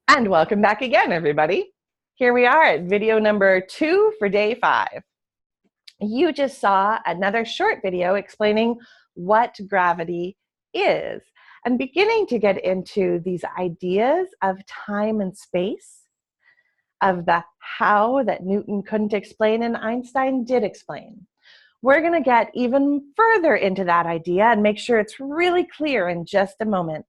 And welcome back again, everybody. Here we are at video number 2 for day 5. You just saw another short video explaining what gravity is and beginning to get into these ideas of time and space, of the how that Newton couldn't explain and Einstein did explain. We're going to get even further into that idea and make sure it's really clear in just a moment.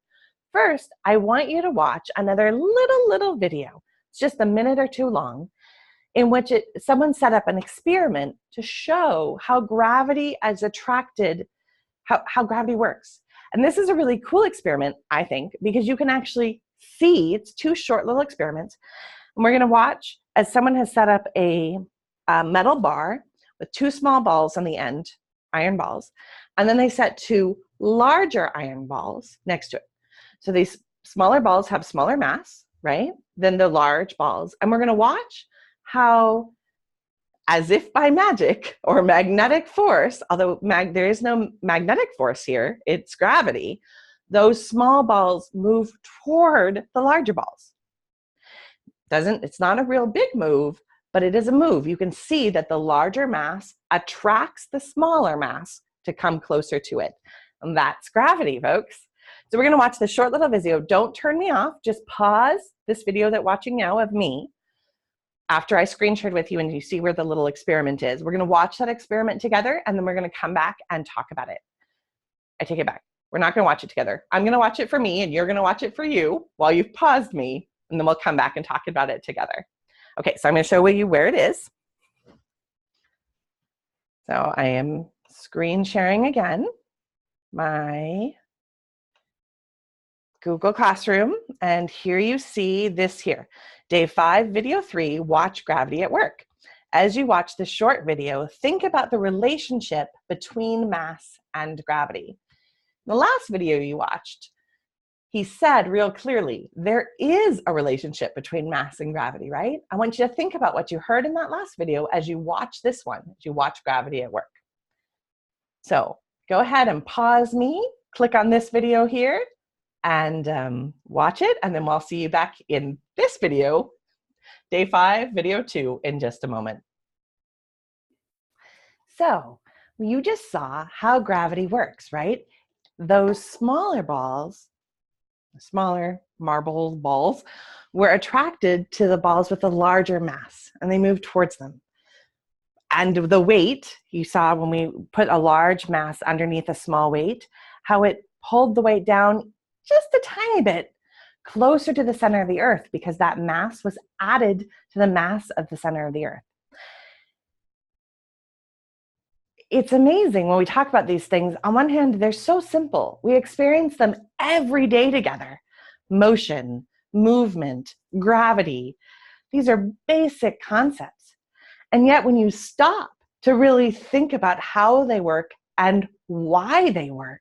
First, I want you to watch another little video. It's just a minute or two long, in which someone set up an experiment to show how gravity is attracted, how gravity works. And this is a really cool experiment, I think, because you can actually see, it's 2 short little experiments. And we're going to watch as someone has set up a metal bar with 2 small balls on the end, iron balls, and then they set 2 larger iron balls next to it. So these smaller balls have smaller mass, right, than the large balls. And we're going to watch how, as if by magic or magnetic force, although there is no magnetic force here, it's gravity, those small balls move toward the larger balls. It's not a real big move, but it is a move. You can see that the larger mass attracts the smaller mass to come closer to it. And that's gravity, folks. So we're going to watch this short little video. Don't turn me off. Just pause this video that you're watching now of me after I screen shared with you and you see where the little experiment is. We're going to watch that experiment together and then we're going to come back and talk about it. I take it back. We're not going to watch it together. I'm going to watch it for me and you're going to watch it for you while you've paused me, and then we'll come back and talk about it together. Okay, so I'm going to show you where it is. So I am screen sharing again my Google Classroom, and here you see this here. Day 5, video 3, watch gravity at work. As you watch this short video, think about the relationship between mass and gravity. In the last video you watched, he said real clearly, there is a relationship between mass and gravity, right? I want you to think about what you heard in that last video as you watch this one, as you watch gravity at work. So go ahead and pause me, click on this video here, and watch it, and then we'll see you back in this video, day 5, video 2, in just a moment. So you just saw how gravity works, right? Those smaller balls, smaller marble balls, were attracted to the balls with a larger mass, and they moved towards them. And the weight, you saw when we put a large mass underneath a small weight, how it pulled the weight down just a tiny bit closer to the center of the earth, because that mass was added to the mass of the center of the earth. It's amazing when we talk about these things. On one hand, they're so simple. We experience them every day together. Motion, movement, gravity. These are basic concepts. And yet when you stop to really think about how they work and why they work,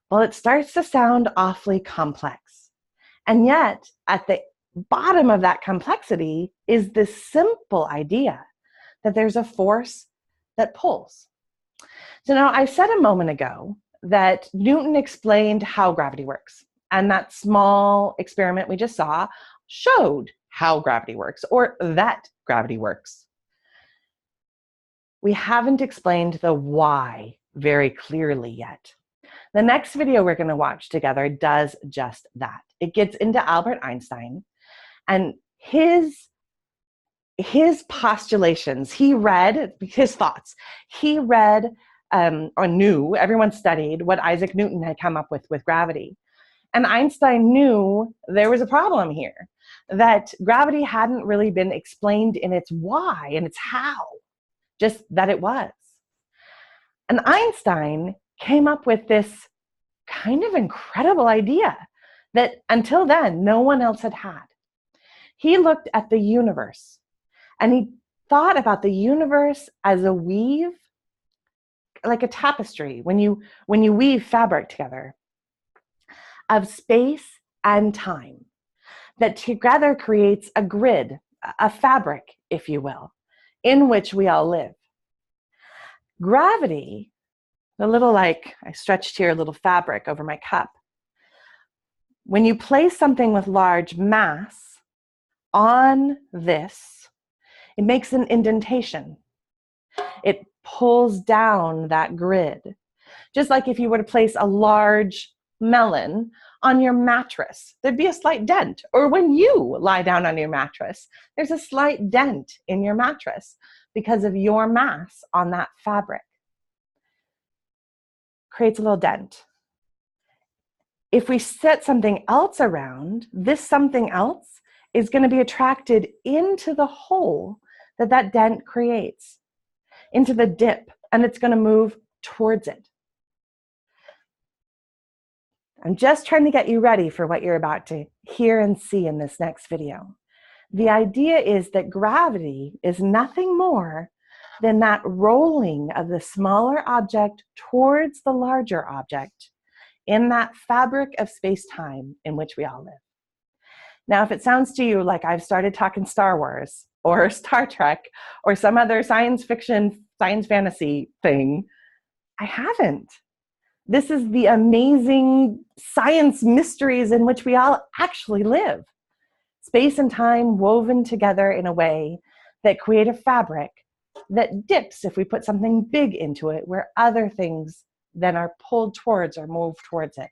well, it starts to sound awfully complex. And yet, at the bottom of that complexity is this simple idea that there's a force that pulls. So now, I said a moment ago that Newton explained how gravity works. And that small experiment we just saw showed how gravity works, or that gravity works. We haven't explained the why very clearly yet. The next video we're going to watch together does just that. It gets into Albert Einstein and his postulations. He read his thoughts. He read or knew, everyone studied what Isaac Newton had come up with gravity. And Einstein knew there was a problem here, that gravity hadn't really been explained in its why and its how, just that it was. And Einstein came up with this kind of incredible idea that until then, no one else had had. He looked at the universe and he thought about the universe as a weave, like a tapestry, when you weave fabric together, of space and time, that together creates a grid, a fabric, if you will, in which we all live. Gravity, the little, like, I stretched here a little fabric over my cup. When you place something with large mass on this, it makes an indentation. It pulls down that grid. Just like if you were to place a large melon on your mattress, there'd be a slight dent. Or when you lie down on your mattress, there's a slight dent in your mattress because of your mass on that fabric. Creates a little dent. If we set something else around, this something else is going to be attracted into the hole that that dent creates, into the dip, and it's going to move towards it. I'm just trying to get you ready for what you're about to hear and see in this next video. The idea is that gravity is nothing more than that rolling of the smaller object towards the larger object in that fabric of space-time in which we all live. Now, if it sounds to you like I've started talking Star Wars or Star Trek or some other science fiction, science fantasy thing, I haven't. This is the amazing science mysteries in which we all actually live. Space and time woven together in a way that create a fabric that dips if we put something big into it, where other things then are pulled towards or move towards it.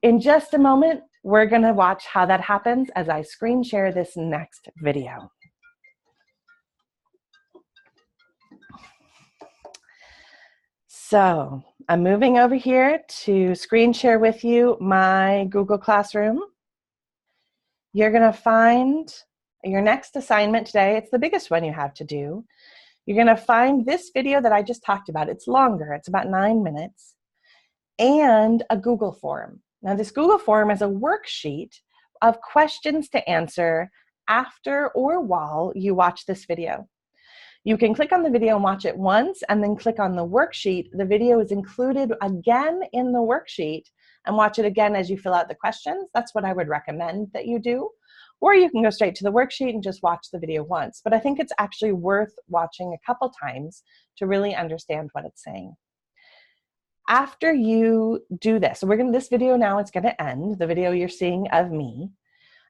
In just a moment, we're going to watch how that happens as I screen share this next video. So I'm moving over here to screen share with you my Google Classroom. You're going to find your next assignment today. It's the biggest one you have to do. You're going to find this video that I just talked about. It's longer. It's about 9 minutes. And a Google form. Now, this Google form is a worksheet of questions to answer after or while you watch this video. You can click on the video and watch it once, and then click on the worksheet. The video is included again in the worksheet, and watch it again as you fill out the questions. That's what I would recommend that you do. Or you can go straight to the worksheet and just watch the video once. But I think it's actually worth watching a couple times to really understand what it's saying. After you do this, so this video now is going to end, the video you're seeing of me.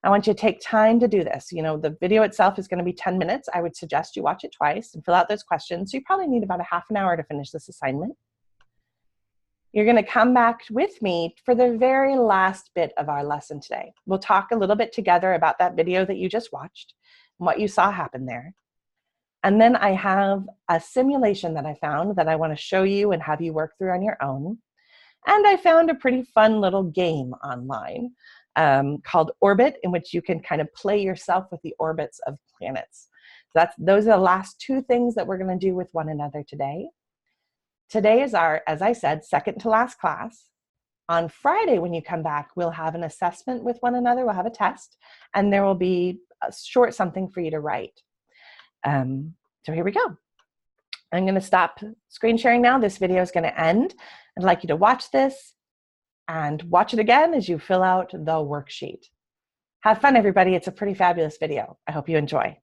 I want you to take time to do this. You know, the video itself is going to be 10 minutes. I would suggest you watch it twice and fill out those questions. So you probably need about a half an hour to finish this assignment. You're going to come back with me for the very last bit of our lesson today. We'll talk a little bit together about that video that you just watched and what you saw happen there. And then I have a simulation that I found that I want to show you and have you work through on your own. And I found a pretty fun little game online called Orbit, in which you can kind of play yourself with the orbits of planets. So those are the last two things that we're going to do with one another today. Today is our, as I said, second to last class. On Friday, when you come back, we'll have an assessment with one another. We'll have a test, and there will be a short something for you to write. So here we go. I'm going to stop screen sharing now. This video is going to end. I'd like you to watch this and watch it again as you fill out the worksheet. Have fun, everybody. It's a pretty fabulous video. I hope you enjoy.